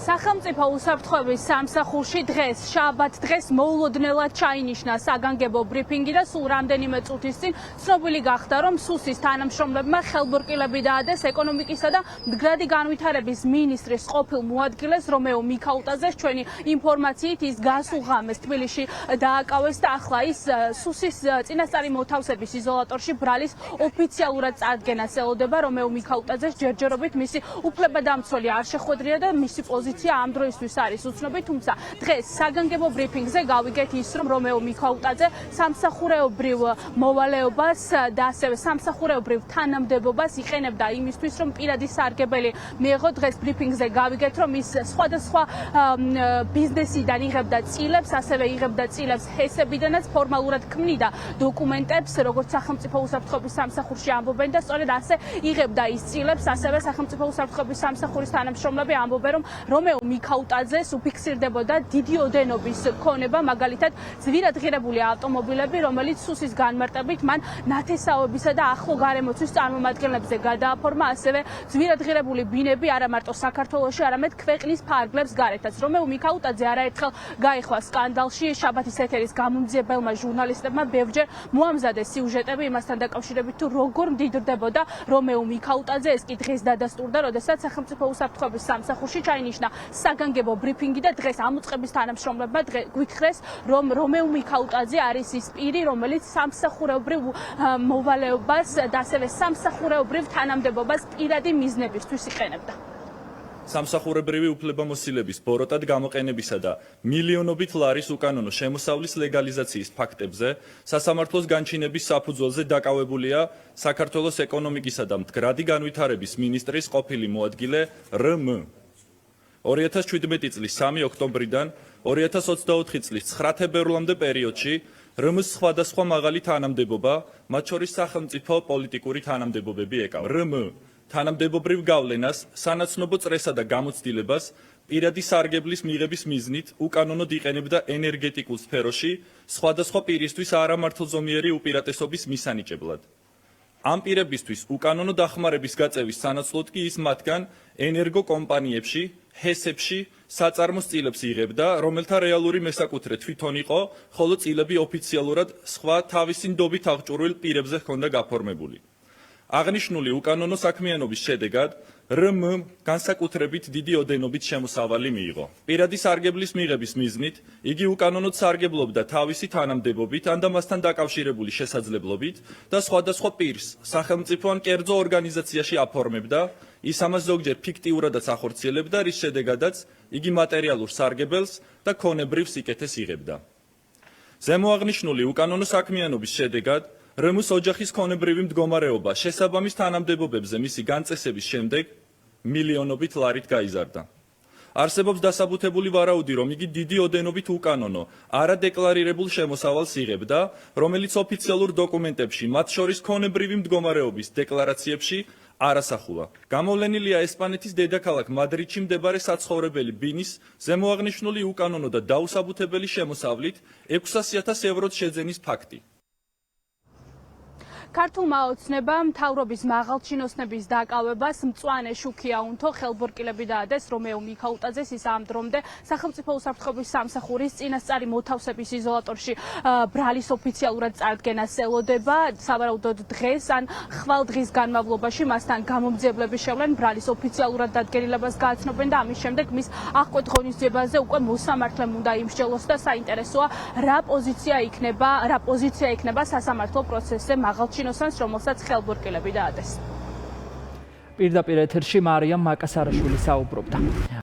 სახელმწიფო უსაფრთხოების სამსახურში დღეს შაბათ დღეს მოულოდნელად ჩაინიშნა საგანგებო ბრიფინგი და სულ რამდენიმე წუთის წინ ცნობილი გახდა, რომ სუსის თანამშრომლებმა ხელბურკილები დაადეს ეკონომიკისა და მდგრადი განვითარების მინისტრის ყოფილ მოადგილეს რომეო მიქაუტაძეს. ჩვენი ინფორმაციით ის გასულ ღამეს თბილისში დააკავეს და ახლა ის სუსის წინასწარი მოთავსების იზოლატორში ბრალის ოფიციალურად წარდგენას ელოდება. რომეო მიქაუტაძეს ჯერჯერობით მისი უფლებადამცველი არ შეხვედრია და მისი პოზიცია ამ დროისთვის არის უცნობი, თუმცა დღეს საგანგებო ბრიფინგზე გავიგეთ ის, რომ რომეო მიქაუტაძე სამსახურეობრივ მოვალეობას და ასევე სამსახურეობრივ თანამდებობას იყენებდა იმისთვის, რომ პირადი სარგებელი მიეღო. დღეს ბრიფინგზე გავიგეთ, რომ ის სხვადასხვა ბიზნესიდან იღებდა წილებს, ასევე იღებდა წილებს ჰესებიდანაც, ფორმალურად ქმნიდა დოკუმენტებს, როგორც სახელმწიფო უსაფრთხოების სამსახურში ამბობენ და სწორედ ასე იღებდა ის წილებს, ასევე სახელმწიფო უსაფრთხოების სამსახურის თანამშრომლები ამბობენ, რომ რომეო მიქაუტაძეს უფიქსირდებოდა დიდი ოდენობის ქონება, მაგალითად ძვირად ღირებული ავტომობილები, რომელიც სუსის განმარტებით მან ნათესაობისა და ახლო გარემოცვის წარმომადგენლებზე გადააფორმა, ასევე ძვირად ღირებული ბინები არა მარტო საქართველოში, არამედ ქვეყნის ფარგლებს გარეთაც. რომეო მიქაუტაძე არაერთხელ გაიხვა სკანდალში, შაბათის ეთერის გამომძიებელმა ჟურნალისტებმა ბევრჯერ მოამზადეს სიუჟეტები იმასთან დაკავშირებით, თუ როგორ მდიდრდებოდა რომეო მიქაუტაძე. ეს კი დღეს დადასტურდა, როდესაც სახელმწიფო უსაფრთხოების სამსახურში ჩაინიშნა საგანგებო ბრიფინგი და დღეს ამ უწყების თანამშრომლებმა გვითხრეს, რომ რომეო მიქაუტაძე არის ის პირი, რომელიც სამსახურეობრივ მოვალეობას და ასევე სამსახურეობრივ თანამდებობას პირადი მიზნებისთვის იყენებდა. სამსახურებრივი უფლებამოსილების ბოროტად გამოყენებისა და მილიონობით ლარის უკანონო შემოსავლის ლეგალიზაციის ფაქტებზე სასამართლოს განჩინების საფუძველზე დაკავებულია საქართველოს ეკონომიკისა და მდგრადი განვითარების მინისტრის ყოფილი მოადგილე რმ. 2017 წლის 3 ოქტომბრიდან 2024 წლის 9 თებერვლამდე პერიოდში რმ-ს სხვადასხვა მაღალი თანამდებობა, მათ შორის სახელმწიფო პოლიტიკური თანამდებობები ეკავა. რმ თანამდებობრივ გავლენას, სანაცნობო წრესა და გამოცდილებას პირადი სარგებლის მიღების მიზნით უკანონოდ იყენებდა ენერგეტიკულ სფეროში სხვადასხვა პირისთვის არამართლზომიერი უპირატესობის მისანიჭებლად. ამ პირებისთვის უკანონო დახმარების გაწევის სანაცვლოდ კი ის მათგან ენერგოკომპანიებში, ჰესებში საწარმოს წილებს იღებდა, რომელთა რეალური მესაკუთრე თვითონ იყო, ხოლო წილები ოფიციალურად სხვა თავისი ნდობით აღჭურვილ პირებზე ჰქონდა გაფორმებული. აღნიშნული უკანონო საქმიანობის შედეგად რმ განსაკუთრებით დიდი ოდენობით შემოსავალი მიიღო. პირადი სარგებლის მიღების მიზნით იგი უკანონოდ სარგებლობდა თავისი თანამდებობით ან და მასთან დაკავშირებული შესაძლებლობით და სხვადასხვა პირს სახელმწიფო ან კერძო ორგანიზაციაში აფორმებდა, ის ამას ზოგჯერ ფიქტიურადაც ახორციელებდა, რის შედეგადაც იგი მატერიალურ სარგებელს და ქონებრივ სიკეთეს იღებდა. ზემოაღნიშნული უკანონო საქმიანობის შედეგად რმ-ს ოჯახის ქონებრივი მდგომარეობა შესაბამის თანამდებობებზე მისი განწესების შემდეგ მილიონობით ლარით გაიზარდა. არსებობს დასაბუთებული ვარაუდი, რომ იგი დიდი ოდენობით უკანონო, არადეკლარირებულ შემოსავალს იღებდა, რომელიც ოფიციალურ დოკუმენტებში, მათ შორის ქონებრივი მდგომარეობის დეკლარაციებში არ ასახულა. გამოვლენილია ესპანეთის დედაქალაქ მადრიდში მდებარე საცხოვრებელი ბინის ზემოაღნიშნული უკანონო და დაუსაბუთებელი შემოსავლით 600.000 ევროთ შეძენის ფაქტი. ქართულმა ოცნებამ მთავრობის მაღალჩინოსნების დაკავებას მწვანე შუქი აუნთო, ხელბურკილები დაადეს რომეო მიქაუტაძეს. ის ამ დრომდე სახელმწიფო უსაფრთხოების სამსახურის წინასწარი მოთავსების იზოლატორში ბრალის ოფიციალურად წარდგენას ელოდება. სავარაუდოდ დღეს ან ხვალ დღის განმავლობაში მასთან გამომძიებლები შევლენ, ბრალის ოფიციალურად დადგენილებას გააცნობენ და ამის შემდეგ მის აღკვეთ ღონისძიებაზე უკვე მოსამართლემ უნდა იმსჯელოს და საინტერესოა რა პოზიცია იქნება სასამართლო პროცესზე მაღალჩინოსნებს, რომელსაც ხელბურკილები დაადეს. პირდაპირ ეთერში მარიამ მაკასარაშვილი საუბრობდა.